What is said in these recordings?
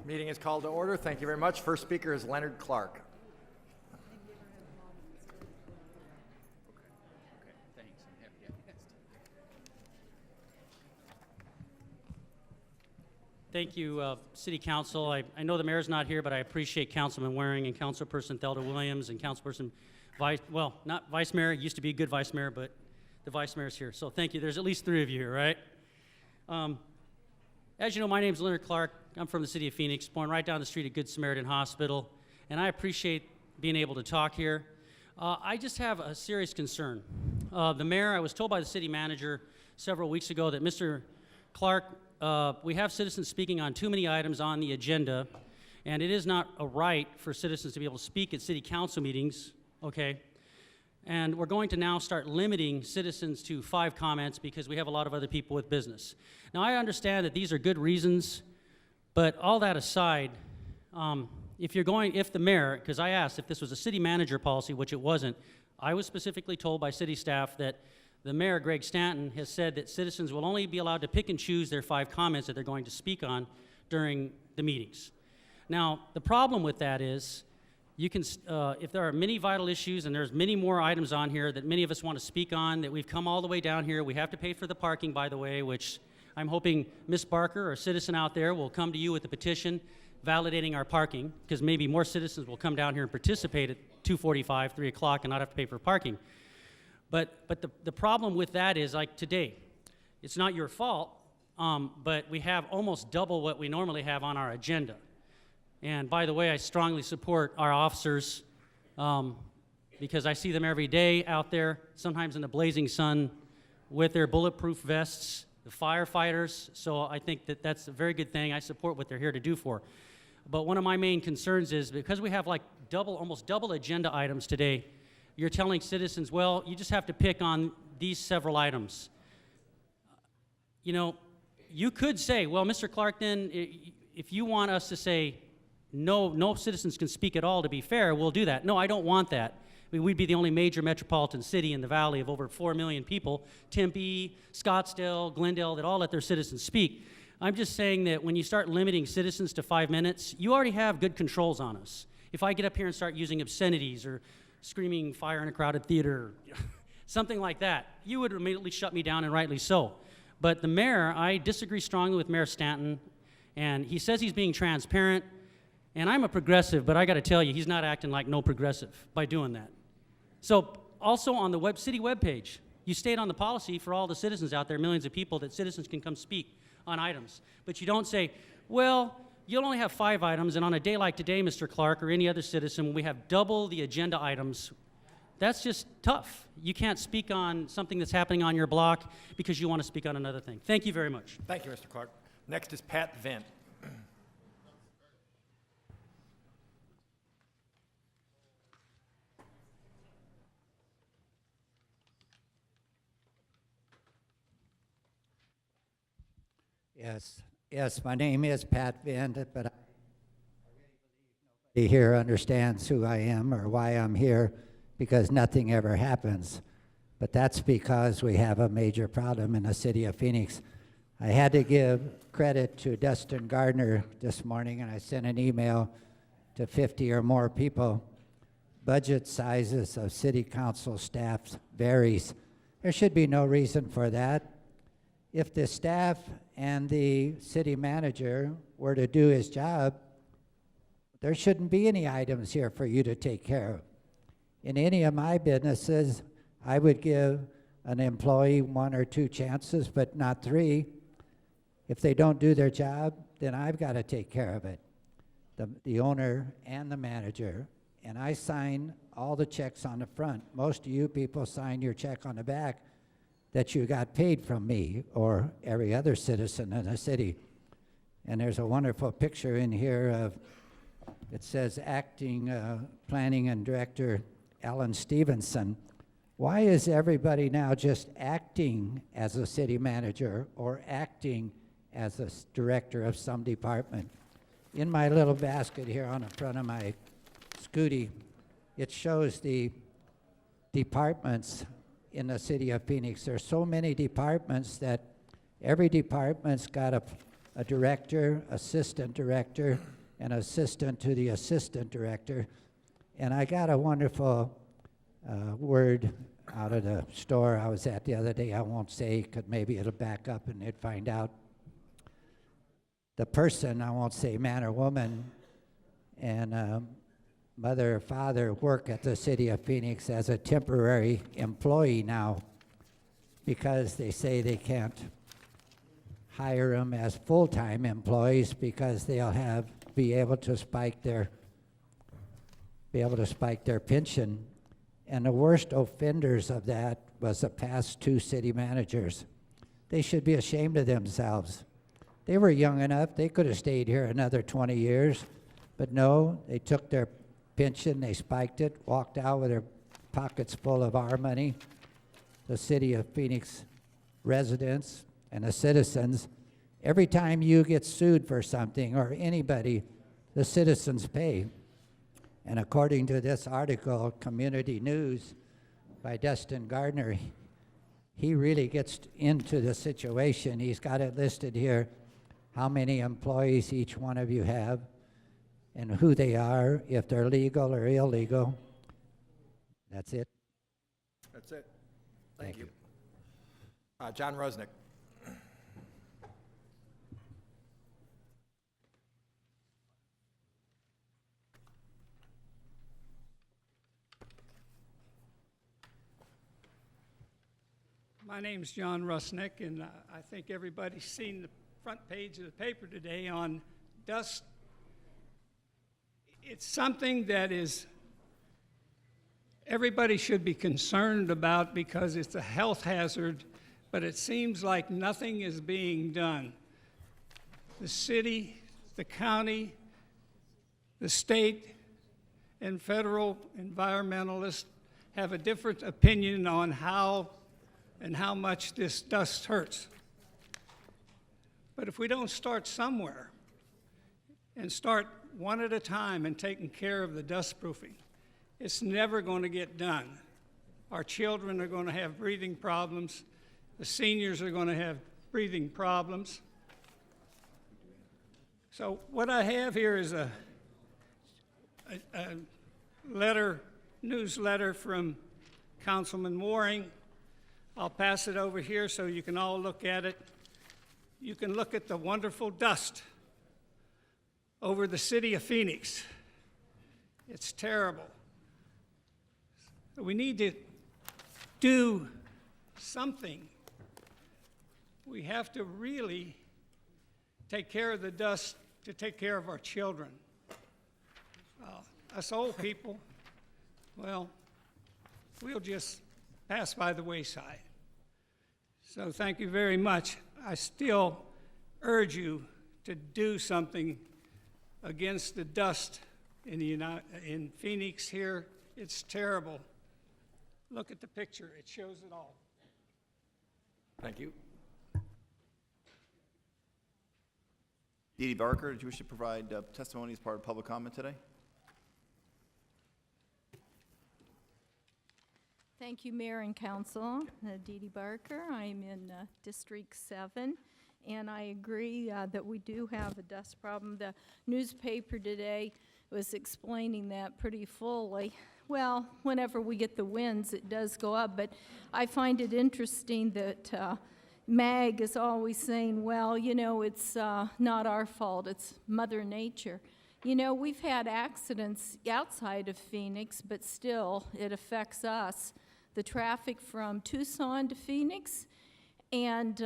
Meeting is called to order. Thank you very much. First speaker is Leonard Clark. Thank you, City Council. I know the mayor's not here, but I appreciate Councilman Waring and Councilperson Thelda Williams and Councilperson not Vice Mayor, used to be a good Vice Mayor, but the Vice Mayor's here. So thank you. There's at least 3 of you here, right? As you know, my name's Leonard Clark. I'm from the city of Phoenix, born right down the street at Good Samaritan Hospital, and I appreciate being able to talk here. I just have a serious concern. The mayor, I was told by the city manager several weeks ago that Mr. Clark, we have citizens speaking on too many items on the agenda, and it is not a right for citizens to be able to speak at city council meetings, okay? And we're going to now start limiting citizens to 5 comments because we have a lot of other people with business. Now, I understand that these are good reasons, but all that aside, if the mayor, because I asked if this was a city manager policy, which it wasn't, I was specifically told by city staff that the mayor, Greg Stanton, has said that citizens will only be allowed to pick and choose their 5 comments that they're going to speak on during the meetings. Now, the problem with that is, you can, if there are many vital issues, and there's many more items on here that many of us want to speak on, that we've come all the way down here. We have to pay for the parking, by the way, which I'm hoping Ms. Barker, or a citizen out there, will come to you with a petition validating our parking, because maybe more citizens will come down here and participate at 2:45, 3 o'clock, and not have to pay for parking. But the problem with that is, like today, it's not your fault, but we have almost double what we normally have on our agenda. And by the way, I strongly support our officers because I see them every day out there, sometimes in the blazing sun, with their bulletproof vests, the firefighters. So I think that that's a very good thing. I support what they're here to do for. But one of my main concerns is because we have like almost double agenda items today, you're telling citizens, well, you just have to pick on these several items. You know, you could say, well, Mr. Clark, then if you want us to say, no citizens can speak at all, to be fair, we'll do that. No, I don't want that. I mean, we'd be the only major metropolitan city in the valley of over 4 million people, Tempe, Scottsdale, Glendale, that all let their citizens speak. I'm just saying that when you start limiting citizens to 5 minutes, you already have good controls on us. If I get up here and start using obscenities or screaming fire in a crowded theater, something like that, you would immediately shut me down, and rightly so. But the mayor, I disagree strongly with Mayor Stanton, and he says he's being transparent. And I'm a progressive, but I got to tell you, he's not acting like no progressive by doing that. So also on the city webpage, you state on the policy for all the citizens out there, millions of people, that citizens can come speak on items. But you don't say, well, you'll only have 5 items, and on a day like today, Mr. Clark, or any other citizen, when we have double the agenda items, that's just tough. You can't speak on something that's happening on your block because you want to speak on another thing. Thank you very much. Thank you, Mr. Clark. Next is Pat Vent. Yes, my name is Pat Vandit, but I really believe nobody here understands who I am or why I'm here, because nothing ever happens. But that's because we have a major problem in the city of Phoenix. I had to give credit to Dustin Gardner this morning, and I sent an email to 50 or more people. Budget sizes of city council staffs varies. There should be no reason for that. If the staff and the city manager were to do his job, there shouldn't be any items here for you to take care of. In any of my businesses, I would give an employee 1 or 2 chances, but not 3. If they don't do their job, then I've got to take care of it, the owner and the manager. And I sign all the checks on the front. Most of you people sign your check on the back that you got paid from me or every other citizen in the city. And there's a wonderful picture in here of, it says acting planning and director Alan Stevenson. Why is everybody now just acting as a city manager or acting as a director of some department? In my little basket here on the front of my Scooty, it shows the departments in the city of Phoenix. There's so many departments that every department's got a director, assistant director, an assistant to the assistant director. And I got a wonderful word out of the store I was at the other day. I won't say, because maybe it'll back up and they'd find out. The person, I won't say man or woman, and mother or father work at the city of Phoenix as a temporary employee now because they say they can't hire them as full-time employees because they'll be able to spike their pension. And the worst offenders of that was the past two city managers. They should be ashamed of themselves. They were young enough, they could have stayed here another 20 years, but no, they took their pension, they spiked it, walked out with their pockets full of our money. The city of Phoenix residents and the citizens, every time you get sued for something or anybody, the citizens pay. And according to this article, Community News by Dustin Gardner, he really gets into the situation. He's got it listed here, how many employees each one of you have, and who they are, if they're legal or illegal. That's it. That's it. Thank you. John Rusnak. My name's John Rusnak, and I think everybody's seen the front page of the paper today on dust. It's something that everybody should be concerned about because it's a health hazard, but it seems like nothing is being done. The city, the county, the state, and federal environmentalists have a different opinion on how much this dust hurts. But if we don't start somewhere and start one at a time and taking care of the dust proofing, it's never going to get done. Our children are going to have breathing problems. The seniors are going to have breathing problems. So what I have here is a newsletter from Councilman Waring. I'll pass it over here so you can all look at it. You can look at the wonderful dust over the city of Phoenix. It's terrible. So we need to do something. We have to really take care of the dust to take care of our children. Us old people, well, we'll just pass by the wayside. So thank you very much. I still urge you to do something against the dust in Phoenix here. It's terrible. Look at the picture. It shows it all. Thank you. Dee Dee Barker, did you wish to provide testimony as part of public comment today? Thank you, Mayor and Council. Dee Dee Barker. I'm in District 7, and I agree that we do have a dust problem. The newspaper today was explaining that pretty fully. Well, whenever we get the winds, it does go up, but I find it interesting that MAG is always saying, well, you know, it's not our fault, it's Mother Nature. You know, we've had accidents outside of Phoenix, but still, it affects us. The traffic from Tucson to Phoenix, and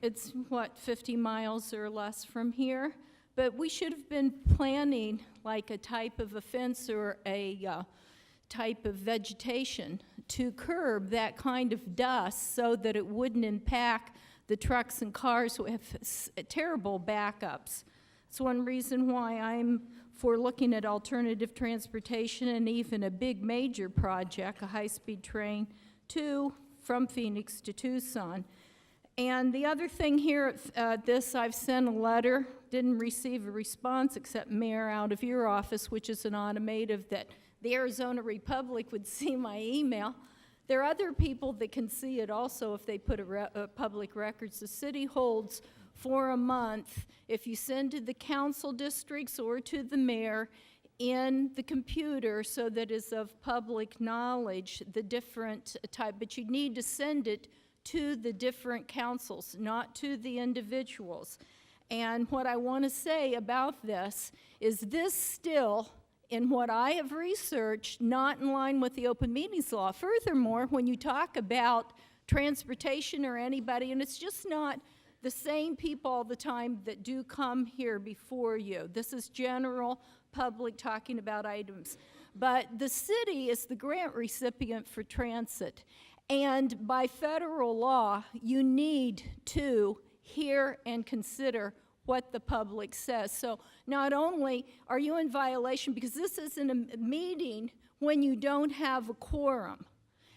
it's, 50 miles or less from here? But we should have been planning like a type of a fence or a type of vegetation to curb that kind of dust so that it wouldn't impact the trucks and cars who have terrible backups. It's one reason why I'm for looking at alternative transportation and even a big major project, a high-speed train from Phoenix to Tucson. And the other thing here, I've sent a letter, didn't receive a response except Mayor out of your office, which is an automative that the Arizona Republic would see my email. There are other people that can see it also if they put a public records. The city holds for a month, if you send to the council districts or to the mayor in the computer so that is of public knowledge, the different type, but you need to send it to the different councils, not to the individuals. And what I want to say about this is this still, in what I have researched, not in line with the open meetings law. Furthermore, when you talk about transportation or anybody, and it's just not the same people all the time that do come here before you. This is general public talking about items. But the city is the grant recipient for transit. And by federal law, you need to hear and consider what the public says. So not only are you in violation, because this isn't a meeting when you don't have a quorum,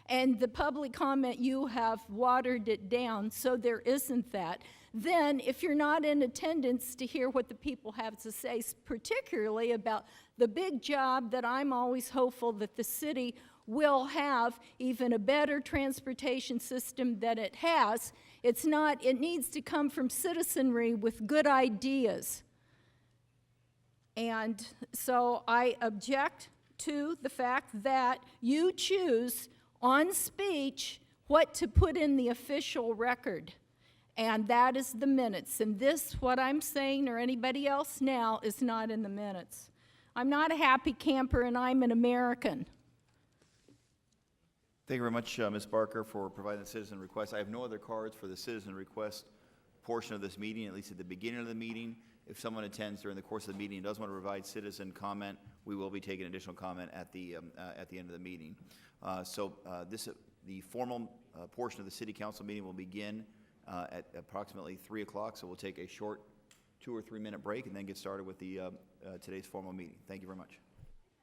and the public comment, you have watered it down, so there isn't that. Then, if you're not in attendance to hear what the people have to say, particularly about the big job that I'm always hopeful that the city will have even a better transportation system than it has. It's not, it needs to come from citizenry with good ideas. And so I object to the fact that you choose on speech what to put in the official record. And that is the minutes. And this, what I'm saying, or anybody else now, is not in the minutes. I'm not a happy camper, and I'm an American. Thank you very much, Ms. Barker, for providing the citizen request. I have no other cards for the citizen request portion of this meeting, at least at the beginning of the meeting. If someone attends during the course of the meeting and does want to provide citizen comment, we will be taking additional comment at the end of the meeting. The formal portion of the City Council meeting will begin at approximately 3 o'clock, so we'll take a short 2 or 3 minute break and then get started with the today's formal meeting. Thank you very much.